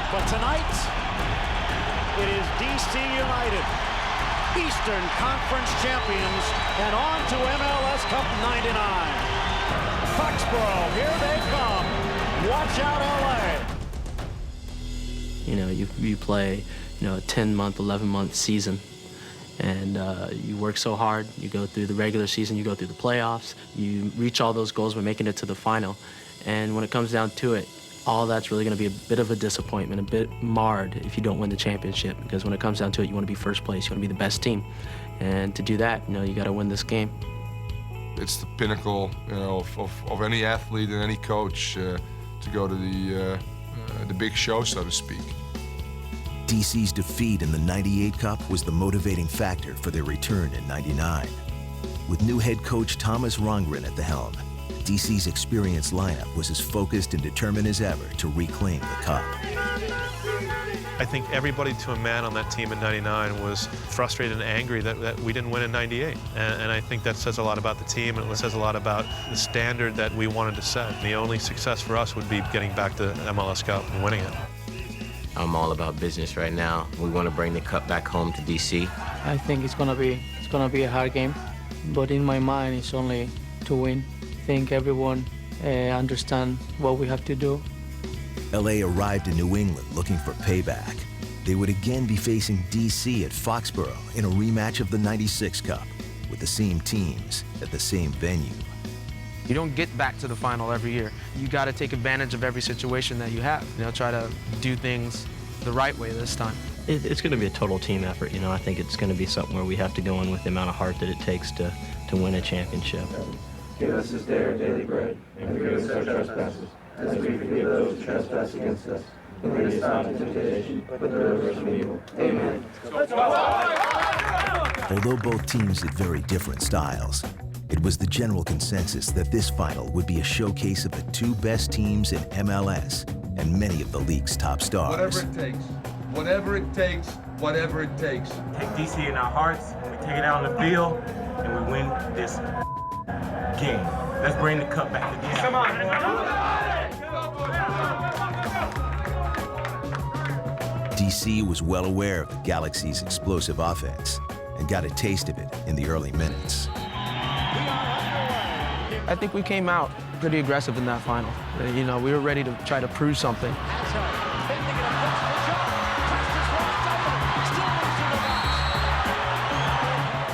But tonight, it is DC United, Eastern Conference champions, and on to MLS Cup '99. Foxborough, here they come. Watch out, LA. You know, you play, a 10-month, 11-month season, and you work so hard. You go through the regular season, you go through the playoffs, you reach all those goals by making it to the final. And when it comes down to it, all that's really going to be a bit of a disappointment, a bit marred if you don't win the championship. Because when it comes down to it, you want to be first place, you want to be the best team. And to do that, you got to win this game. It's the pinnacle, of any athlete and any coach to go to the big show, so to speak. DC's defeat in the '98 Cup was the motivating factor for their return in '99. With new head coach Thomas Rongren at the helm, DC's experienced lineup was as focused and determined as ever to reclaim the Cup. I think everybody to a man on that team in '99 was frustrated and angry that we didn't win in '98. And I think that says a lot about the team, and it says a lot about the standard that we wanted to set. The only success for us would be getting back to the MLS Cup and winning it. I'm all about business right now. We want to bring the Cup back home to DC. I think it's gonna be a hard game, but in my mind it's only to win. I think everyone understands what we have to do. LA arrived in New England looking for payback. They would again be facing DC at Foxborough in a rematch of the '96 Cup with the same teams at the same venue. You don't get back to the final every year. You got to take advantage of every situation that you have. Try to do things the right way this time. It's going to be a total team effort. I think it's going to be something where we have to go in with the amount of heart that it takes to win a championship. Give us this day our daily bread, and forgive us our trespasses, as we forgive those who trespass against us. And lead us not into temptation, but deliver us from evil. Amen. Although both teams had very different styles, it was the general consensus that this final would be a showcase of the two best teams in MLS and many of the league's top stars. Whatever it takes, whatever it takes, whatever it takes. Take DC in our hearts, we take it out on the field, and we win this game. Let's bring the Cup back to DC. Come on. DC was well aware of the Galaxy's explosive offense and got a taste of it in the early minutes. I think we came out pretty aggressive in that final. We were ready to try to prove something.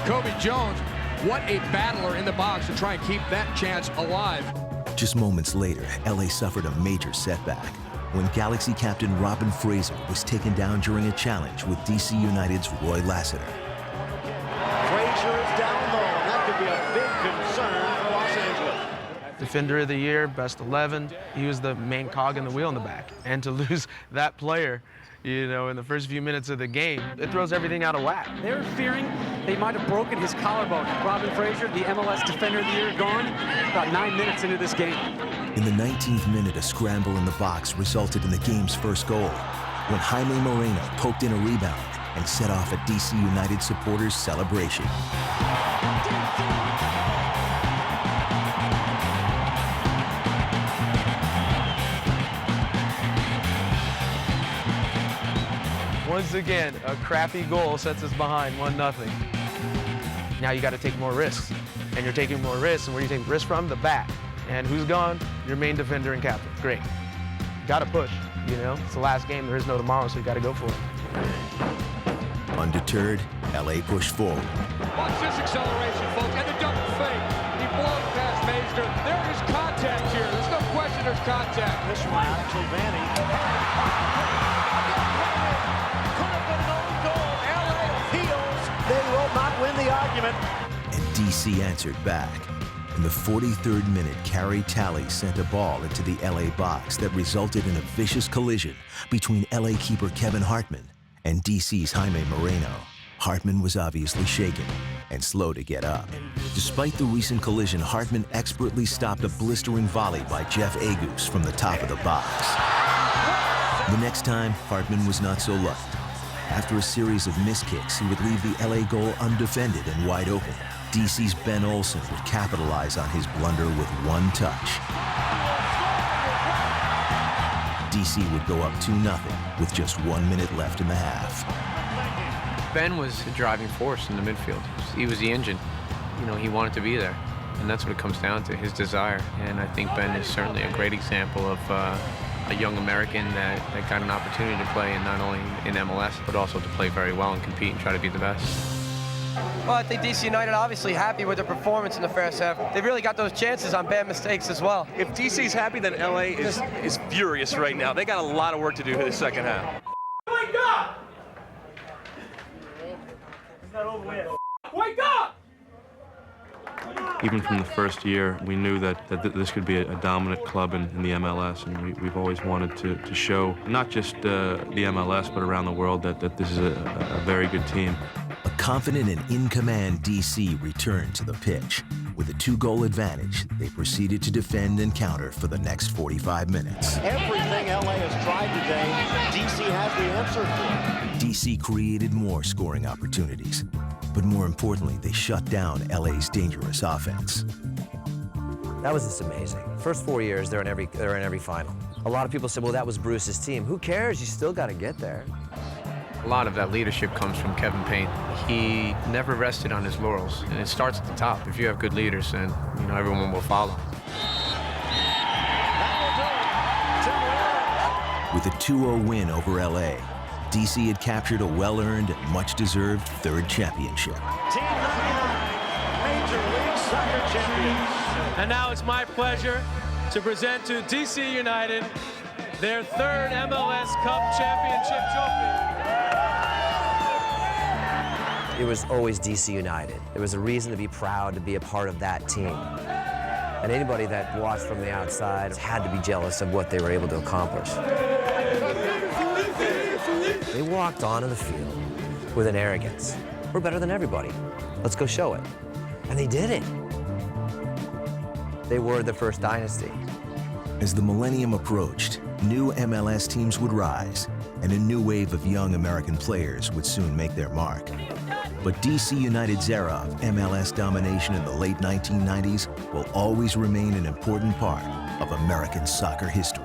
Kobe Jones, what a battler in the box to try and keep that chance alive. Just moments later, LA suffered a major setback when Galaxy captain Robin Fraser was taken down during a challenge with DC United's Roy Lassiter. Frazier is down low, and that could be a big concern for Los Angeles. Defender of the year, best 11. He was the main cog in the wheel in the back. And to lose that player, in the first few minutes of the game, it throws everything out of whack. They're fearing they might have broken his collarbone. Robin Frazier, the MLS Defender of the Year, gone about 9 minutes into this game. In the 19th minute, a scramble in the box resulted in the game's first goal when Jaime Moreno poked in a rebound and set off a DC United supporters' celebration. Once again, a crappy goal sets us behind 1-0. Now you got to take more risks, and you're taking more risks. And where do you take risks from? The back. And who's gone? Your main defender and captain. Great. Got to push. It's the last game. There is no tomorrow, so you got to go for it. Undeterred, LA pushed forward. Watch this acceleration, folks, and the double fake. He blows past Maester. There is contact here. There's no question there's contact. This one out to Vanny. They will not win the argument. And DC answered back. In the 43rd minute, Carey Talley sent a ball into the LA box that resulted in a vicious collision between LA keeper Kevin Hartman and DC's Jaime Moreno. Hartman was obviously shaken and slow to get up. Despite the recent collision, Hartman expertly stopped a blistering volley by Jeff Agus from the top of the box. The next time, Hartman was not so lucky. After a series of missed kicks, he would leave the LA goal undefended and wide open. DC's Ben Olsen would capitalize on his blunder with one touch. DC would go up 2-0 with just 1 minute left in the half. Ben was the driving force in the midfield. He was the engine. You know, he wanted to be there. And that's what it comes down to, his desire. And I think Ben is certainly a great example of a young American that got an opportunity to play in not only in MLS, but also to play very well and compete and try to be the best. Well, I think DC United obviously happy with their performance in the first half. They really got those chances on bad mistakes as well. If DC's happy, then LA is furious right now. They got a lot of work to do in the second half. Wake up! It's not over with. Wake up! Even from the first year, we knew that this could be a dominant club in the MLS, and we've always wanted to show not just the MLS, but around the world that this is a very good team. A confident and in-command DC returned to the pitch. With a 2-goal advantage, they proceeded to defend and counter for the next 45 minutes. Everything LA has tried today, DC has the answer for. DC created more scoring opportunities, but more importantly, they shut down LA's dangerous offense. That was just amazing. First 4 years, they're in every final. A lot of people said, well, that was Bruce's team. Who cares? You still got to get there. A lot of that leadership comes from Kevin Payne. He never rested on his laurels, and it starts at the top. If you have good leaders, then you know everyone will follow. With a 2-0 win over LA, DC had captured a well-earned and much-deserved third championship. Team 99, Major League Soccer champions. And now it's my pleasure to present to DC United their third MLS Cup championship trophy. It was always DC United. There was a reason to be proud to be a part of that team. And anybody that watched from the outside had to be jealous of what they were able to accomplish. They walked onto the field with an arrogance. We're better than everybody. Let's go show it. And they did it. They were the first dynasty. As the millennium approached, new MLS teams would rise, and a new wave of young American players would soon make their mark. But DC United's era of MLS domination in the late 1990s will always remain an important part of American soccer history.